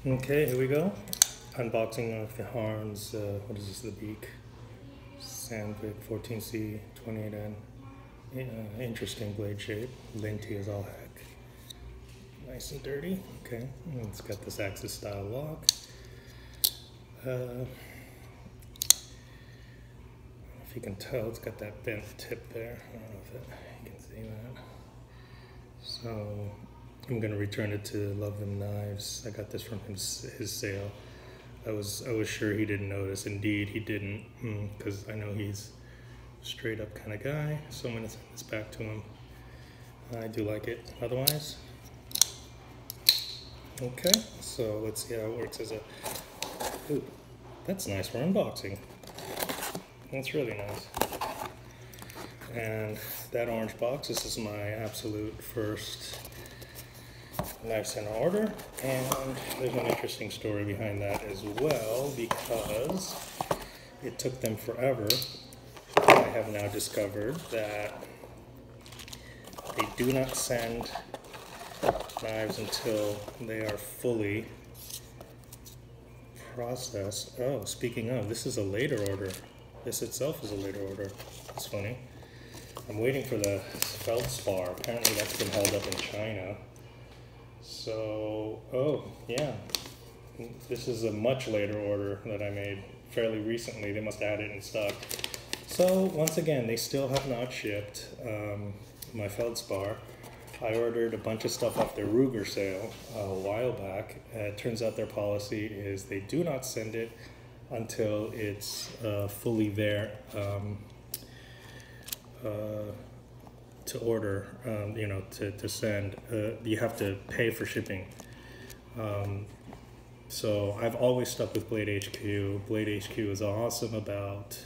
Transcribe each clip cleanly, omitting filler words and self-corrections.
Okay, here we go. Unboxing of the Harms, what is this, the Beak? Sandvik 14C 28N. Interesting blade shape. Linty as all heck. Nice and dirty. Okay, it's got this Axis style lock. If you can tell, it's got that bent tip there. I don't know if you can see that. So I'm gonna return it to Love Them Knives. I got this from his sale. I was sure he didn't notice. Indeed, he didn't, because I know he's a straight up kind of guy. So I'm gonna send this back to him. I do like it. Otherwise, okay. So let's see how it works as a. Ooh, that's nice for unboxing. That's really nice. And that orange box, this is my absolute first knife center order, and there's an interesting story behind that as well, because it took them forever. I have now discovered that they do not send knives until they are fully processed. Oh, speaking of, this is a later order. This itself is a later order. That's funny. I'm waiting for the feldspar. Apparently that's been held up in China. So, oh, yeah. This is a much later order that I made fairly recently. They must have had it in stock. So, once again, they still have not shipped my feldspar. I ordered a bunch of stuff off their Ruger sale a while back. It turns out their policy is they do not send it until it's fully there to order, to send. You have to pay for shipping. So I've always stuck with Blade HQ. Blade HQ is awesome about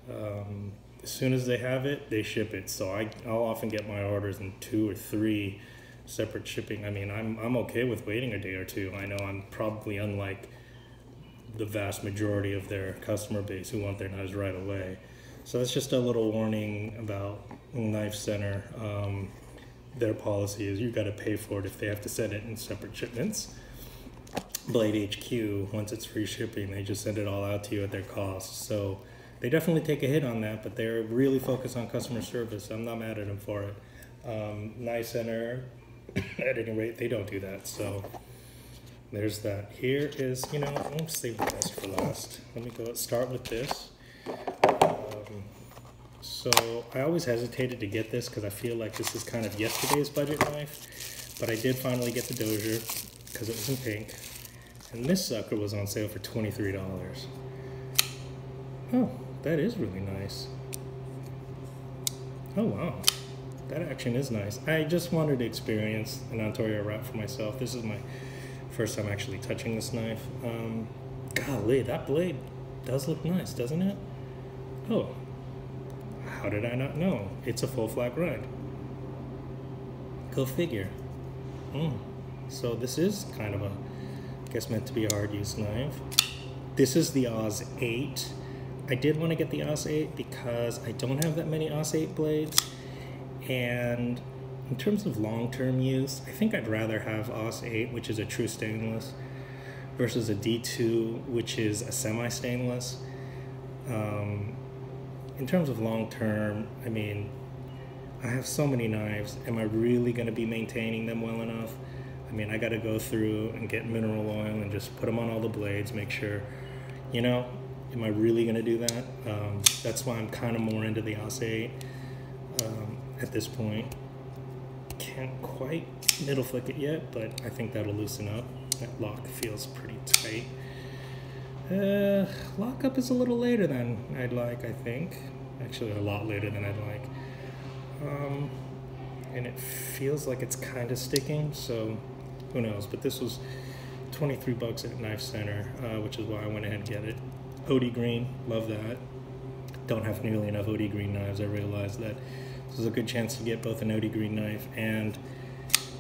as soon as they have it, they ship it. So I'll often get my orders in 2 or 3 separate shipping. I mean, I'm okay with waiting a day or two. I know I'm probably unlike the vast majority of their customer base who want their knives right away. So that's just a little warning about Knife Center. Their policy is you got to pay for it if they have to send it in separate shipments. Blade HQ, once it's free shipping, they just send it all out to you at their cost. So they definitely take a hit on that, but they're really focused on customer service. I'm not mad at them for it. Knife Center, at any rate, they don't do that. So there's that. Here is, I'll save the best for last. Let me start with this. So I always hesitated to get this because I feel like this is kind of yesterday's budget knife, but I did finally get the Dozier because it was in pink, and this sucker was on sale for $23. Oh, that is really nice. Oh wow, that action is nice. I just wanted to experience an Ontario wrap for myself. This is my first time actually touching this knife. Golly, that blade does look nice, doesn't it? Oh. How did I not know? It's a full flat grind. Go figure. So this is kind of I guess meant to be a hard use knife. This is the Oz 8. I did want to get the Oz 8 because I don't have that many Oz 8 blades. And in terms of long-term use, I think I'd rather have Oz 8, which is a true stainless, versus a D2, which is a semi-stainless. In terms of long term, I mean, I have so many knives. Am I really going to be maintaining them well enough? I mean, I got to go through and get mineral oil and just put them on all the blades, make sure, am I really going to do that? That's why I'm kind of more into the Oz 8 at this point. Can't quite middle flick it yet, but I think that'll loosen up. That lock feels pretty tight. Lockup is a little later than I'd like, I think. Actually, a lot later than I'd like. And it feels like it's kind of sticking, so who knows. But this was $23 at Knife Center, which is why I went ahead and get it. OD green, love that. Don't have nearly enough OD green knives. I realized that this was a good chance to get both an OD green knife and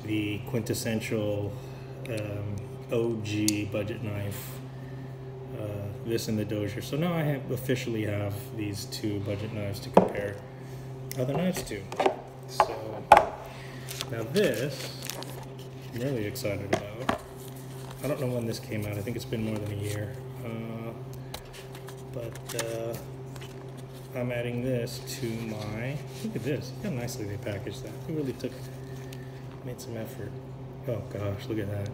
the quintessential OG budget knife. This and the Dozier. So now I officially have these 2 budget knives to compare other knives to. So now this, I'm really excited about. I don't know when this came out. I think it's been more than a year. But I'm adding this to my, look at this, look how nicely they packaged that. They really made some effort. Oh gosh, look at that.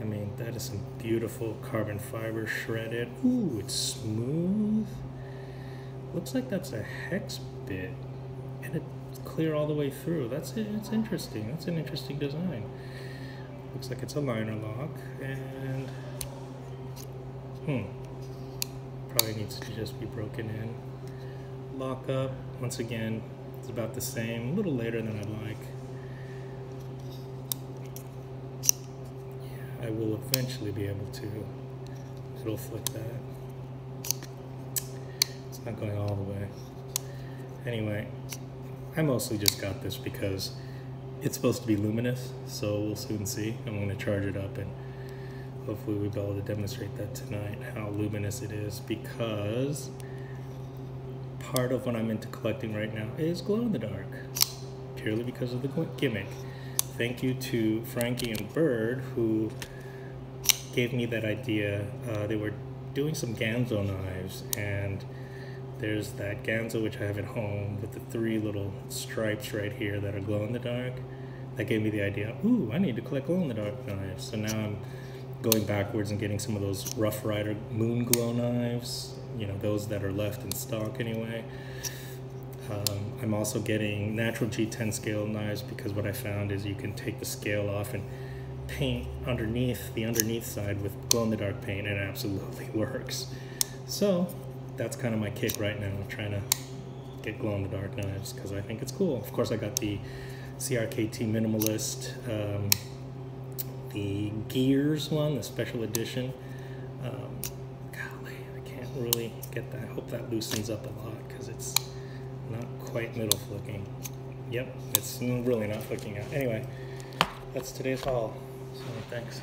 I mean, that is some beautiful carbon fiber shredded. Ooh, it's smooth. Looks like that's a hex bit, and it's clear all the way through. That's it. It's interesting. That's an interesting design. Looks like it's a liner lock, and probably needs to just be broken in. Lock up, once again, it's about the same, a little later than I'd like. Yeah, I will eventually be able to middle flick that. It's not going all the way. Anyway, I mostly just got this because it's supposed to be luminous, so we'll soon see. I'm going to charge it up, and hopefully we'll be able to demonstrate that tonight, how luminous it is, because part of what I'm into collecting right now is glow-in-the-dark, purely because of the gimmick. Thank you to Frankie and Bird, who gave me that idea. They were doing some Ganzo knives, and there's that Ganzo which I have at home with the 3 little stripes right here that are glow-in-the-dark. That gave me the idea, ooh, I need to collect glow-in-the-dark knives. So now I'm going backwards and getting some of those Rough Rider moon glow knives, you know, those that are left in stock anyway. I'm also getting natural G10 scale knives because what I found is you can take the scale off and paint underneath, the underneath side with glow-in-the-dark paint, and it absolutely works. So that's kind of my kick right now, trying to get glow-in-the-dark knives because I think it's cool. Of course, I got the CRKT Minimalist, the Gears one, the special edition. Golly, I can't really get that. I hope that loosens up a lot because it's not quite middle flicking. Yep, it's really not flicking out. Anyway, that's today's haul. So thanks.